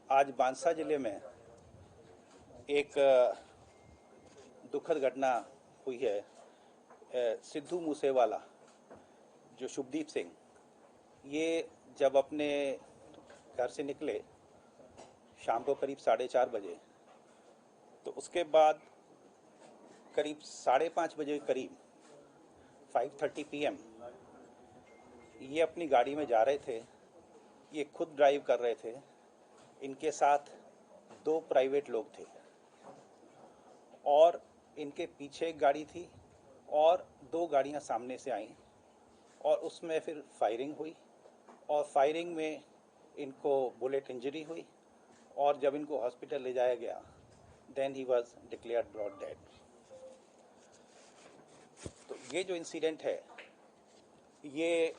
आज बांसा जिले में एक दुखद घटना हुई है। सिद्धू मूसेवाला जो शुभदीप सिंह, ये जब अपने घर से निकले शाम को करीब 4:30 बजे, तो उसके बाद करीब 5:30 बजे करीब 5:30 PM ये अपनी गाड़ी में जा रहे थे। ये खुद ड्राइव कर रहे थे। इनके साथ 2 प्राइवेट लोग थे और इनके पीछे एक गाड़ी थी और 2 गाड़ियां सामने से आईं और उसमें फिर फायरिंग हुई और फायरिंग में इनको बुलेट इंजरी हुई और जब इनको हॉस्पिटल ले जाया गया देन ही वाज डिक्लेयर्ड ब्रॉड डेड। तो ये जो इंसिडेंट है ये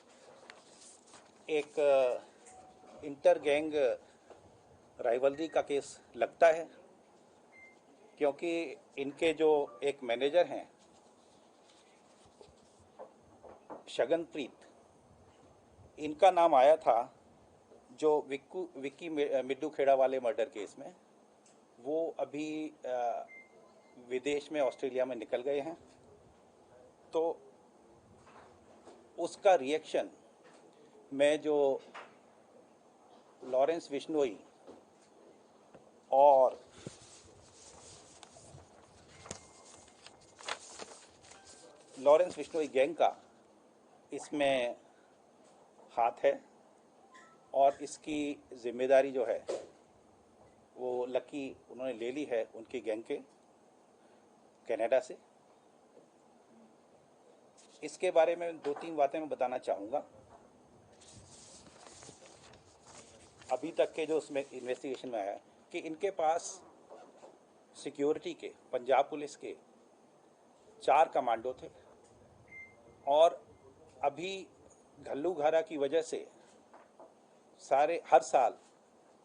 एक इंटर गैंग राइवलरी का केस लगता है, क्योंकि इनके जो एक मैनेजर हैं शगनप्रीत, इनका नाम आया था जो विक्की मिड्डू खेड़ा वाले मर्डर केस में। वो अभी विदेश में ऑस्ट्रेलिया में निकल गए हैं। तो उसका रिएक्शन में जो लॉरेंस बिश्नोई और गैंग का इसमें हाथ है और इसकी जिम्मेदारी जो है वो लकी उन्होंने ले ली है उनकी गैंग के कनाडा से। इसके बारे में 2-3 बातें मैं बताना चाहूँगा। अभी तक के जो उसमें इन्वेस्टिगेशन में आया है कि इनके पास सिक्योरिटी के पंजाब पुलिस के 4 कमांडो थे और अभी घल्लूघारा की वजह से हर साल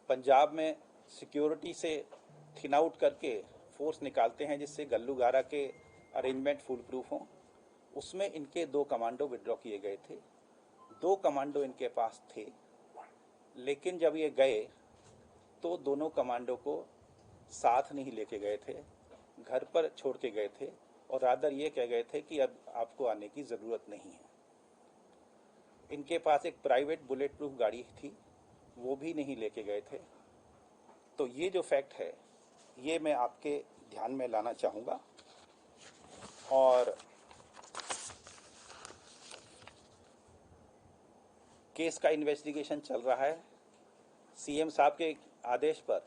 पंजाब में सिक्योरिटी से थिन आउट करके फोर्स निकालते हैं जिससे घल्लूघारा के अरेंजमेंट फुल प्रूफ हों। उसमें इनके 2 कमांडो विड्रॉ किए गए थे। 2 कमांडो इनके पास थे, लेकिन जब ये गए तो दोनों कमांडो को साथ नहीं लेके गए थे, घर पर छोड़ के गए थे और रादर ये कह गए थे कि अब आपको आने की ज़रूरत नहीं है। इनके पास एक प्राइवेट बुलेट प्रूफ गाड़ी थी, वो भी नहीं लेके गए थे। तो ये जो फैक्ट है ये मैं आपके ध्यान में लाना चाहूँगा। और केस का इन्वेस्टिगेशन चल रहा है। सीएम साहब के आदेश पर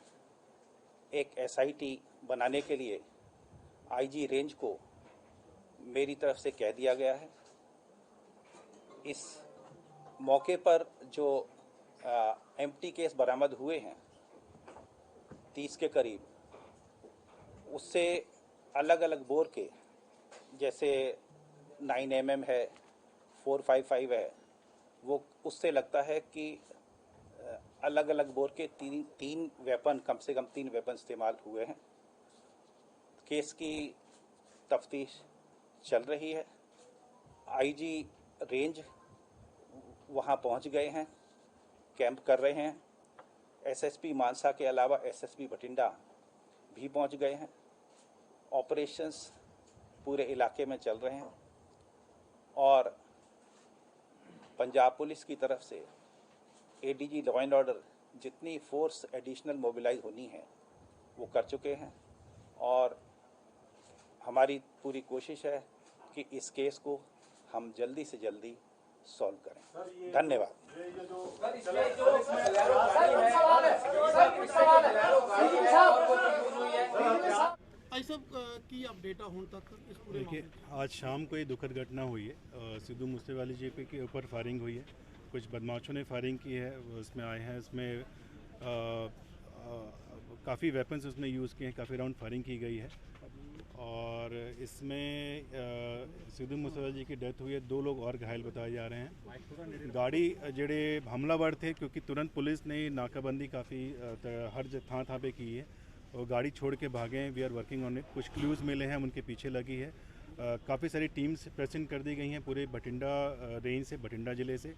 एक SIT बनाने के लिए IG रेंज को मेरी तरफ से कह दिया गया है। इस मौके पर जो एम्प्टी केस बरामद हुए हैं 30 के करीब, उससे अलग अलग बोर के, जैसे 9mm है, 455 है, वो उससे लगता है कि अलग अलग बोर के 3 वेपन, कम से कम 3 वेपन इस्तेमाल हुए हैं। केस की तफ्तीश चल रही है। IG रेंज वहाँ पहुँच गए हैं, कैंप कर रहे हैं। SSP मानसा के अलावा SSP बठिंडा भी पहुँच गए हैं। ऑपरेशंस पूरे इलाके में चल रहे हैं और पंजाब पुलिस की तरफ से ADG लॉ एंड ऑर्डर जितनी फोर्स एडिशनल मोबिलाइज होनी है वो कर चुके हैं और हमारी पूरी कोशिश है कि इस केस को हम जल्दी से जल्दी सॉल्व करें। धन्यवाद। की अपडेट होने तक इस पूरे देखिए, आज शाम को ये दुखद घटना हुई है। सिद्धू मूसेवाला जी के ऊपर फायरिंग हुई है। कुछ बदमाशों ने फायरिंग की है, उसमें आए हैं। उसमें काफ़ी वेपन्स उसमें यूज़ किए हैं, काफ़ी राउंड फायरिंग की गई है और इसमें सिद्धू मूसेवाला जी की डेथ हुई है। 2 लोग और घायल बताए जा रहे हैं। गाड़ी जेड़े हमलावर थे, क्योंकि तुरंत पुलिस ने नाकाबंदी काफ़ी हर थां पे की है और गाड़ी छोड़ के भागे हैं। We are working on it. कुछ क्लूज़ मिले हैं, उनके पीछे लगी है काफ़ी सारी टीम्स प्रेजेंट कर दी गई हैं पूरे बठिंडा रेंज से, बठिंडा ज़िले से।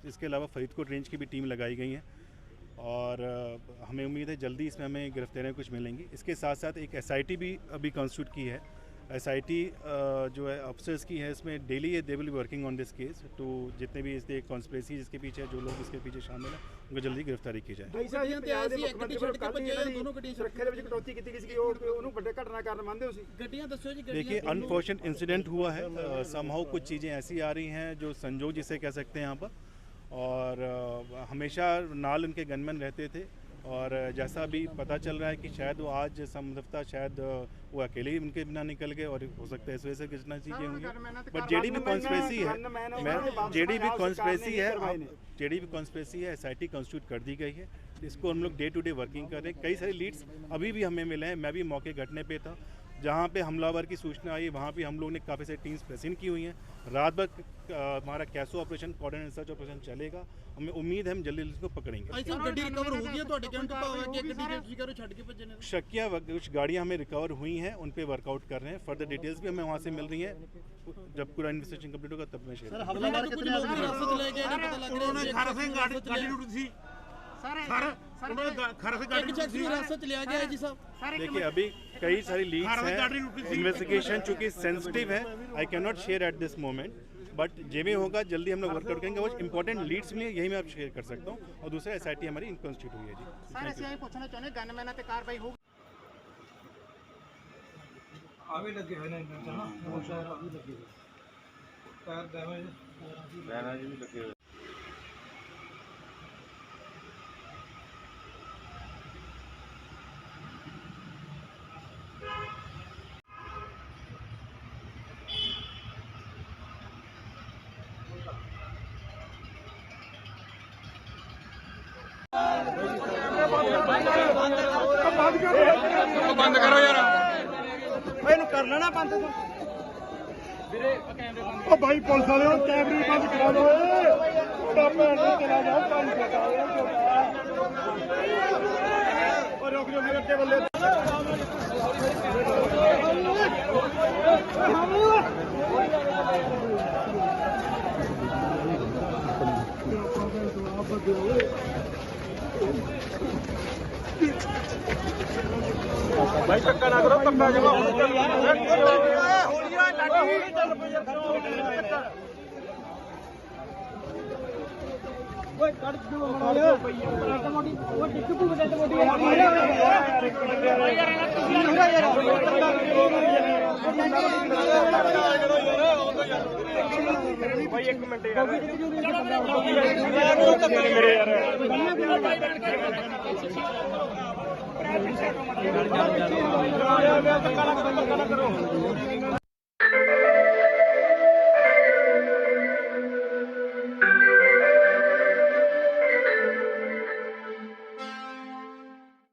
इसके अलावा फरीदकोट रेंज की भी टीम लगाई गई हैं और हमें उम्मीद है जल्दी इसमें हमें गिरफ्तारियाँ कुछ मिलेंगी। इसके साथ साथ एक SIT भी अभी कॉन्स्टिट्यूट की है। SIT जो है ऑफिसर्स की है, इसमें daily they will be working on this case to जितने भी इसके कॉन्स्पिरेसी जिसके पीछे जो लोग इसके पीछे शामिल हैं उनको जल्दी गिरफ्तारी की जाए। देखिए अनफॉर्चुनेट इंसिडेंट हुआ है, समहाउ कुछ चीज़ें ऐसी आ रही हैं जो संजोग जिसे कह सकते हैं यहाँ पर, और हमेशा नाल उनके गनमैन रहते थे और जैसा भी पता चल रहा है कि शायद वो आज संभवतः शायद वो अकेले ही उनके बिना निकल गए और हो सकता है इस वजह से कितना चीज़ें होंगी। बट जेडी भी कॉन्स्पिरेसी है, SIT कॉन्स्टिट्यूट कर दी गई है। इसको हम लोग डे टू डे वर्किंग कर रहे हैं। कई सारे लीड्स अभी भी हमें मिले हैं। मैं भी मौके घटने पे था, जहाँ पे हमलावर की सूचना आई वहाँ भी हम लोग ने काफ़ी सारी टीम्स प्रेजेंट की हुई हैं। रात भर हमारा कैसो ऑपरेशन, कोऑर्डिनेट सर्च ऑपरेशन चलेगा। हमें उम्मीद है हम जल्दी इसको पकड़ेंगे। शकिया कुछ गाड़ियाँ हमें रिकवर हुई हैं, उन पे वर्कआउट कर रहे हैं। फर्दर डिटेल्स भी हमें वहाँ से मिल रही हैं। जब पूरा इन्वेस्टिगेशन कंप्लीट होगा तब मैं शेयर देखिए अभी कई सारी लीड्स हैं, इन्वेस्टिगेशन चूंकि सेंसिटिव है, I can not share at this moment, but जे में होगा जल्दी हम लोग वर्कआउट करेंगे। वो इंपॉर्टेंट लीड्स मिले यही मैं आप शेयर कर सकता हूँ। और दूसरा SIT हमारी इनकॉन्स्टिट्यूट हुई है जी। सर ਅਸੀਂ ਪੁੱਛਣਾ ਚਾਹੁੰਦੇ ਗਨਮੈਨਾਂ ਤੇ ਕਾਰਵਾਈ ਹੋ आवे लगे है ना इंजन ना वो शायद अभी लगे टायर डैमेज रहना जी भी लगे। बंद करो यार, ਇਹਨੂੰ ਕਰ ਲੈਣਾ ਬੰਦ ਵੀਰੇ। ਉਹ ਭਾਈ ਪੁਲਿਸ ਵਾਲਿਓ ਕੈਮਰੇ ਬੰਦ ਕਰਾ ਲਓ। ਉਹਦਾ ਭੈਣ ਨੂੰ ਚਲਾ ਜਾ ਬੰਦ ਕਰਾ ਲਓ। ਉਹ ਰੁਕ ਜਾਓ ਮੇਰੇ ਅੱਗੇ ਬੱਲੇ। भाई धक्का ना करो, धक्का जमा भाई एक मिनट यार